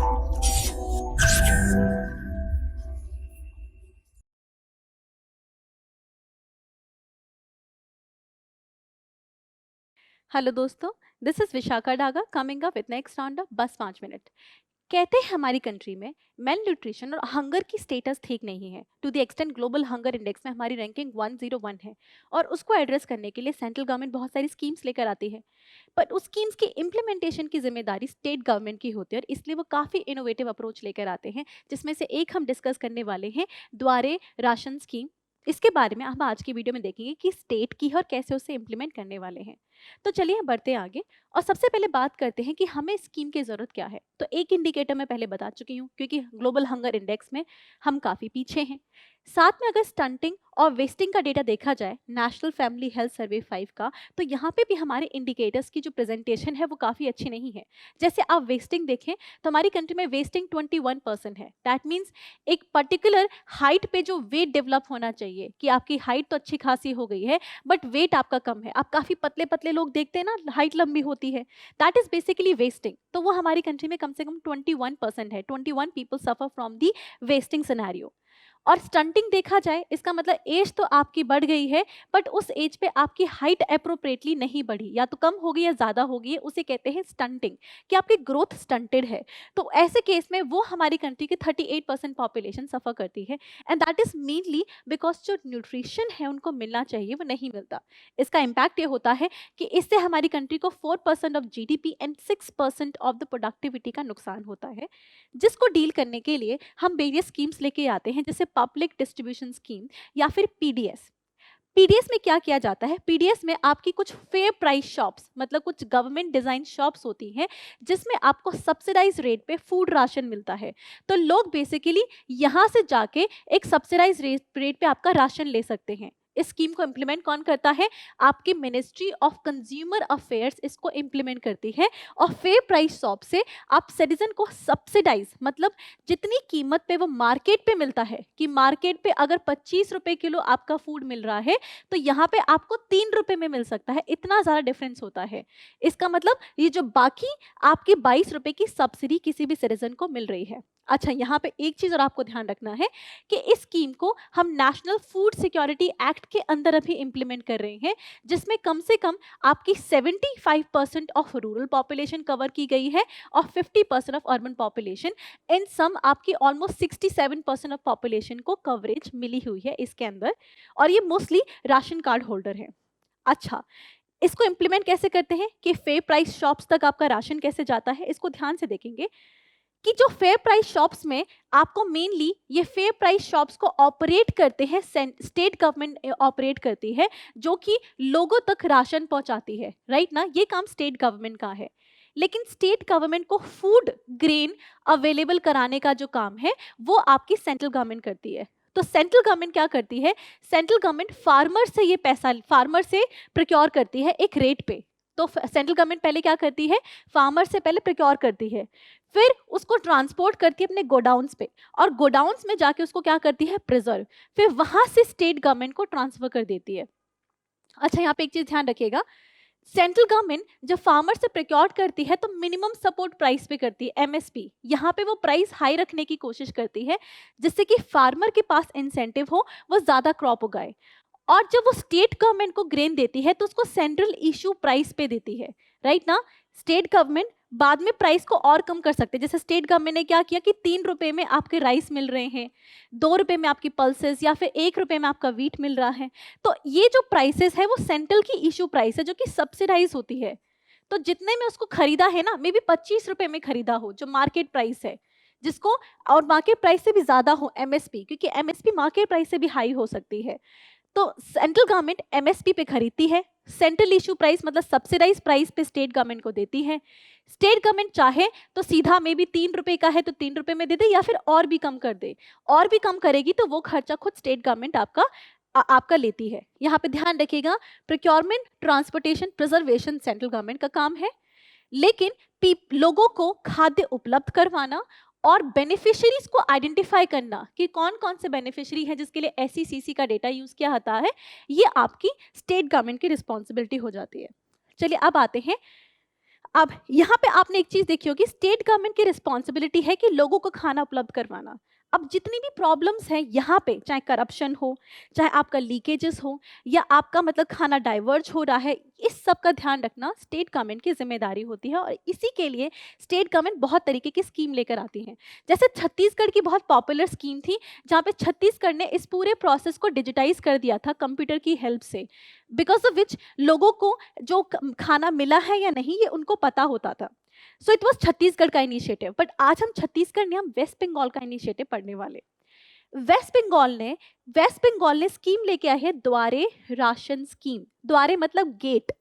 Hello दोस्तों, this is Vishakha Daga coming up with next round of बस 5 minute. कहते हैं हमारी कंट्री में मेल न्यूट्रिशन और हंगर की स्टेटस ठीक नहीं है। To the extent global hunger index में हमारी रैंकिंग 101 है और उसको एड्रेस करने के लिए सेंट्रल गवर्नमेंट बहुत सारी स्कीम्स लेकर आती है। बट उस स्कीम्स की इम्प्लीमेंटेशन की जिम्मेदारी स्टेट गवर्नमेंट की होती है और इसलिए वो काफ़ी इनोवेटिव अप्रोच लेकर आते हैं, जिसमें से एक हम डिस्कस करने वाले हैं, द्वारे राशन स्कीम। इसके बारे में हम आज की वीडियो में देखेंगे कि स्टेट की है और कैसे उसे इम्प्लीमेंट करने वाले हैं। तो चलिए हम बढ़ते हैं आगे और सबसे पहले बात करते हैं कि हमें स्कीम की ज़रूरत क्या है। तो एक इंडिकेटर मैं पहले बता चुकी हूँ, क्योंकि ग्लोबल हंगर इंडेक्स में हम काफ़ी पीछे हैं। साथ में अगर स्टंटिंग और वेस्टिंग का डेटा देखा जाए, नेशनल फैमिली हेल्थ सर्वे 5 का, तो यहाँ पे भी हमारे इंडिकेटर्स की जो प्रेजेंटेशन है वो काफ़ी अच्छी नहीं है। जैसे आप वेस्टिंग देखें तो हमारी कंट्री में वेस्टिंग 21% है। दैट मीन्स एक पर्टिकुलर हाइट पे जो वेट डेवलप होना चाहिए, कि आपकी हाइट तो अच्छी खासी हो गई है बट वेट आपका कम है। आप काफ़ी पतले पतले लोग देखते हैं ना, हाइट लंबी होती है, दैट इज बेसिकली वेस्टिंग। तो वो हमारी कंट्री में कम से कम 21% है। 21 people suffer from the wasting scenario. और स्टंटिंग देखा जाए, इसका मतलब एज तो आपकी बढ़ गई है बट उस एज पे आपकी हाइट अप्रोप्रिएटली नहीं बढ़ी, या तो कम हो गई या ज़्यादा हो गई है, उसे कहते हैं स्टंटिंग, कि आपकी ग्रोथ स्टंटेड है। तो ऐसे केस में वो हमारी कंट्री की 38% पॉपुलेशन सफ़र करती है, and that is mainly because जो न्यूट्रिशन है उनको मिलना चाहिए वो नहीं मिलता। इसका इम्पैक्ट ये होता है कि इससे हमारी कंट्री को 4% of GDP and 6% of the productivity का नुकसान होता है, जिसको डील करने के लिए हम वेरियस स्कीम्स लेके आते हैं, जैसे पब्लिक डिस्ट्रीब्यूशन स्कीम या फिर पीडीएस। पीडीएस में क्या किया जाता है? पीडीएस में आपकी कुछ फेयर प्राइस शॉप्स, मतलब कुछ गवर्नमेंट डिजाइन शॉप्स होती हैं, जिसमें आपको सब्सिडाइज रेट पे फूड राशन मिलता है। तो लोग बेसिकली यहाँ से जाके एक सब्सिडाइज रेट पे आपका राशन ले सकते हैं। इस स्कीम को इम्प्लीमेंट कौन करता है? आपकी मिनिस्ट्री ऑफ कंज्यूमर अफेयर्स इसको इम्प्लीमेंट करती है। और फेयर प्राइस शॉप से आप सिटीजन को सब्सिडाइज, मतलब जितनी कीमत पे वो मार्केट पे मिलता है, कि मार्केट पे अगर 25 रुपए किलो आपका फूड मिल रहा है तो यहाँ पे आपको 3 रुपए में मिल सकता है। इतना ज़्यादा डिफरेंस होता है। इसका मतलब ये जो बाकी आपकी 22 रुपए की सब्सिडी किसी भी सिटीजन को मिल रही है। अच्छा, यहाँ पे एक चीज़ और आपको ध्यान रखना है कि इस स्कीम को हम नेशनल फूड सिक्योरिटी एक्ट के अंदर अभी इम्प्लीमेंट कर रहे हैं, जिसमें कम से कम आपकी 75% ऑफ रूरल पॉपुलेशन कवर की गई है और 50% ऑफ अर्बन पॉपुलेशन। इन सम आपकी ऑलमोस्ट 67% ऑफ पॉपुलेशन को कवरेज मिली हुई है इसके अंदर, और ये मोस्टली राशन कार्ड होल्डर है। अच्छा, इसको इम्प्लीमेंट कैसे करते हैं कि फेयर प्राइस शॉप्स तक आपका राशन कैसे जाता है, इसको ध्यान से देखेंगे कि जो फेयर प्राइस शॉप्स में आपको मेनली ये फेयर प्राइस शॉप्स को ऑपरेट करते हैं, स्टेट गवर्नमेंट ऑपरेट करती है, जो कि लोगों तक राशन पहुंचाती है, राइट ना? ये काम स्टेट गवर्नमेंट का है। लेकिन स्टेट गवर्नमेंट को फूड ग्रेन अवेलेबल कराने का जो काम है वो आपकी सेंट्रल गवर्नमेंट करती है। तो सेंट्रल गवर्नमेंट क्या करती है? सेंट्रल गवर्नमेंट फार्मर से ये पैसा, फार्मर से प्रोक्योर करती है एक रेट पे। तो सेंट्रल गवर्नमेंट पहले क्या करती है? फार्मर से पहले प्रोक्योर करती है, फिर उसको ट्रांसपोर्ट करती है अपने गोडाउन्स पे, और गोडाउन्स में जाके उसको क्या करती है? प्रिजर्व। फिर वहां से स्टेट गवर्नमेंट को ट्रांसफर कर देती है। अच्छा, यहाँ पे एक चीज ध्यान रखिएगा, सेंट्रल गवर्नमेंट जब फार्मर से प्रोक्योर करती है तो मिनिमम सपोर्ट प्राइस पे करती है, एमएसपी। यहाँ पे वो प्राइस हाई रखने की कोशिश करती है, जिससे कि फार्मर के पास इंसेंटिव हो, वो ज्यादा क्रॉप उगाए। और जब वो स्टेट गवर्नमेंट को ग्रेन देती है तो उसको सेंट्रल इशू प्राइस पे देती है, राइट ना? स्टेट गवर्नमेंट बाद में प्राइस को और कम कर सकते हैं। जैसे स्टेट गवर्नमेंट ने क्या किया कि 3 रुपए में आपके राइस मिल रहे हैं, 2 रुपए में आपकी पल्सेस, या फिर 1 रुपए में आपका वीट मिल रहा है। तो ये जो प्राइसेस है वो सेंट्रल की इशू प्राइस है, जो कि सब्सिडाइज होती है। तो जितने में उसको खरीदा है ना, मे बी 25 रुपए में खरीदा हो जो मार्केट प्राइस है, जिसको, और मार्केट प्राइस से भी ज्यादा हो एमएसपी, क्योंकि एमएसपी मार्केट प्राइस से भी हाई हो सकती है। तो सेंट्रल गवर्नमेंट एमएसपी पे खरीदती है, सेंट्रल इशू प्राइस मतलब सब्सिडाइज प्राइस पे स्टेट गवर्नमेंट को देती है। स्टेट गवर्नमेंट चाहे तो सीधा में भी 3 रुपए का है तो 3 रुपए में दे दे, या फिर और भी कम कर दे। और भी कम करेगी तो वो खर्चा खुद स्टेट गवर्नमेंट आपका लेती है। यहाँ पे ध्यान रखिएगा, procurement, transportation, preservation central government का काम है, लेकिन लोगों को खाद्य उपलब्ध करवाना और बेनिफिशियरीज को आइडेंटिफाई करना कि कौन कौन से बेनिफिशियरी हैं जिसके लिए एसईसीसी का डेटा यूज किया जाता है, ये आपकी स्टेट गवर्नमेंट की रिस्पॉन्सिबिलिटी हो जाती है। चलिए अब आते हैं, अब यहाँ पे आपने एक चीज देखी होगी, स्टेट गवर्नमेंट की रिस्पॉन्सिबिलिटी है कि लोगों को खाना उपलब्ध करवाना। अब जितनी भी प्रॉब्लम्स हैं यहाँ पे, चाहे करप्शन हो, चाहे आपका लीकेजेस हो, या आपका मतलब खाना डाइवर्ज हो रहा है, इस सब का ध्यान रखना स्टेट गवर्नमेंट की जिम्मेदारी होती है। और इसी के लिए स्टेट गवर्नमेंट बहुत तरीके की स्कीम लेकर आती है। जैसे छत्तीसगढ़ की बहुत पॉपुलर स्कीम थी, जहाँ पे छत्तीसगढ़ ने इस पूरे प्रोसेस को डिजिटाइज कर दिया था कंप्यूटर की हेल्प से, बिकॉज ऑफ विच लोगों को जो खाना मिला है या नहीं ये उनको पता होता था। सो इट वॉज छत्तीसगढ़ का इनिशिएटिव। बट आज हम छत्तीसगढ़ ने हम वेस्ट बंगाल का इनिशिएटिव पढ़ने वाले। वेस्ट बंगाल ने स्कीम लेके आई है द्वारे राशन स्कीम। द्वारे मतलब गेट,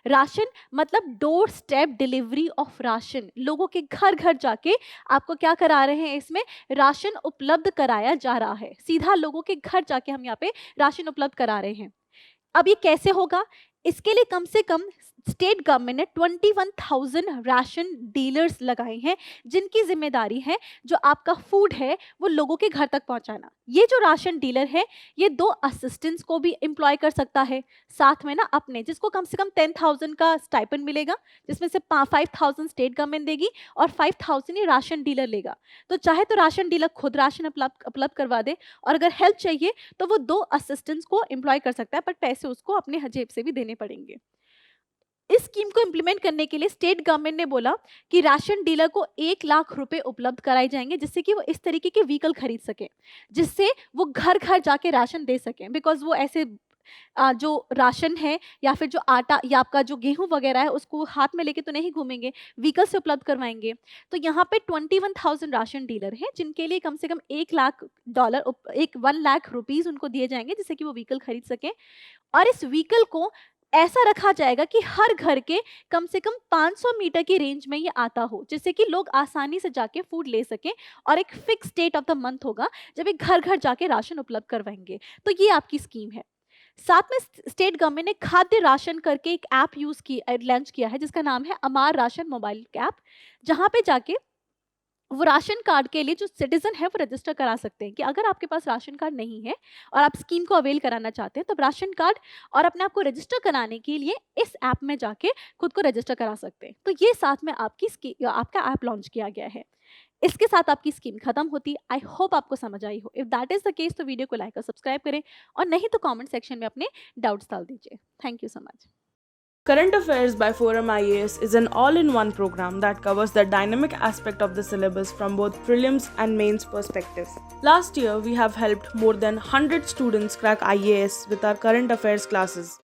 राशन मतलब door step delivery of ration. लोगों के घर घर जाके आपको क्या करा रहे हैं, इसमें राशन उपलब्ध कराया जा रहा है। सीधा लोगों के घर जाके हम यहाँ पे राशन उपलब्ध करा रहे हैं। अब ये कैसे होगा, इसके लिए कम से कम स्टेट गवर्नमेंट ने 21,000 राशन डीलर्स लगाए हैं, जिनकी जिम्मेदारी है जो आपका फूड है वो लोगों के घर तक पहुंचाना। ये जो राशन डीलर है ये 2 असिस्टेंट्स को भी एम्प्लॉय कर सकता है, साथ में ना अपने, जिसको कम से कम 10,000 का स्टाइपेंड मिलेगा, जिसमें से 5,000 स्टेट गवर्नमेंट देगी और 5,000 ये राशन डीलर लेगा। तो चाहे तो राशन डीलर खुद राशन उपलब्ध करवा दे, और अगर हेल्प चाहिए तो वो 2 असिस्टेंट्स को एम्प्लॉय कर सकता है, बट पैसे उसको अपने जेब से भी देने पड़ेंगे। इस स्कीम को इम्प्लीमेंट करने के लिए स्टेट गवर्नमेंट ने बोला कि राशन डीलर को 1 लाख रुपए उपलब्ध कराए जाएंगे, जिससे कि वो इस तरीके के व्हीकल खरीद सके, जिससे वो घर घर जाके राशन दे सकें। बिकॉज वो ऐसे जो राशन है या फिर जो आटा या आपका जो गेहूं वगैरह है उसको हाथ में लेके तो नहीं घूमेंगे, व्हीकल से उपलब्ध करवाएंगे। तो यहाँ पे 21,000 राशन डीलर हैं, जिनके लिए कम से कम $1 लाख 1 लाख रुपीज उनको दिए जाएंगे, जिससे कि वो व्हीकल खरीद सकें। और इस व्हीकल को ऐसा रखा जाएगा कि हर घर के कम से कम 500 मीटर की रेंज में ये आता हो, जिससे कि लोग आसानी से जाके फूड ले सकें। और एक fix date of the month होगा जब ये घर घर जाके राशन उपलब्ध करवाएंगे। तो ये आपकी स्कीम है। साथ में स्टेट गवर्नमेंट ने खाद्य राशन करके एक ऐप लॉन्च किया है, जिसका नाम है अमार राशन मोबाइल ऐप, जहां पे जाके वो राशन कार्ड के लिए जो सिटीजन है वो रजिस्टर करा सकते हैं। कि अगर आपके पास राशन कार्ड नहीं है और आप स्कीम को अवेल कराना चाहते हैं, तो राशन कार्ड और अपने आप को रजिस्टर कराने के लिए इस ऐप में जाके खुद को रजिस्टर करा सकते हैं। तो ये साथ में आपका ऐप लॉन्च किया गया है। इसके साथ आपकी स्कीम खत्म होती है। आई होप आपको समझ आई हो। If that is the case तो वीडियो को लाइक और सब्सक्राइब करें, और नहीं तो कमेंट सेक्शन में अपने डाउट्स डाल दीजिए। Thank you so much. Current Affairs by Forum IAS is an all-in-one program that covers the dynamic aspect of the syllabus from both prelims and mains perspective. Last year, we have helped more than 100 students crack IAS with our current affairs classes.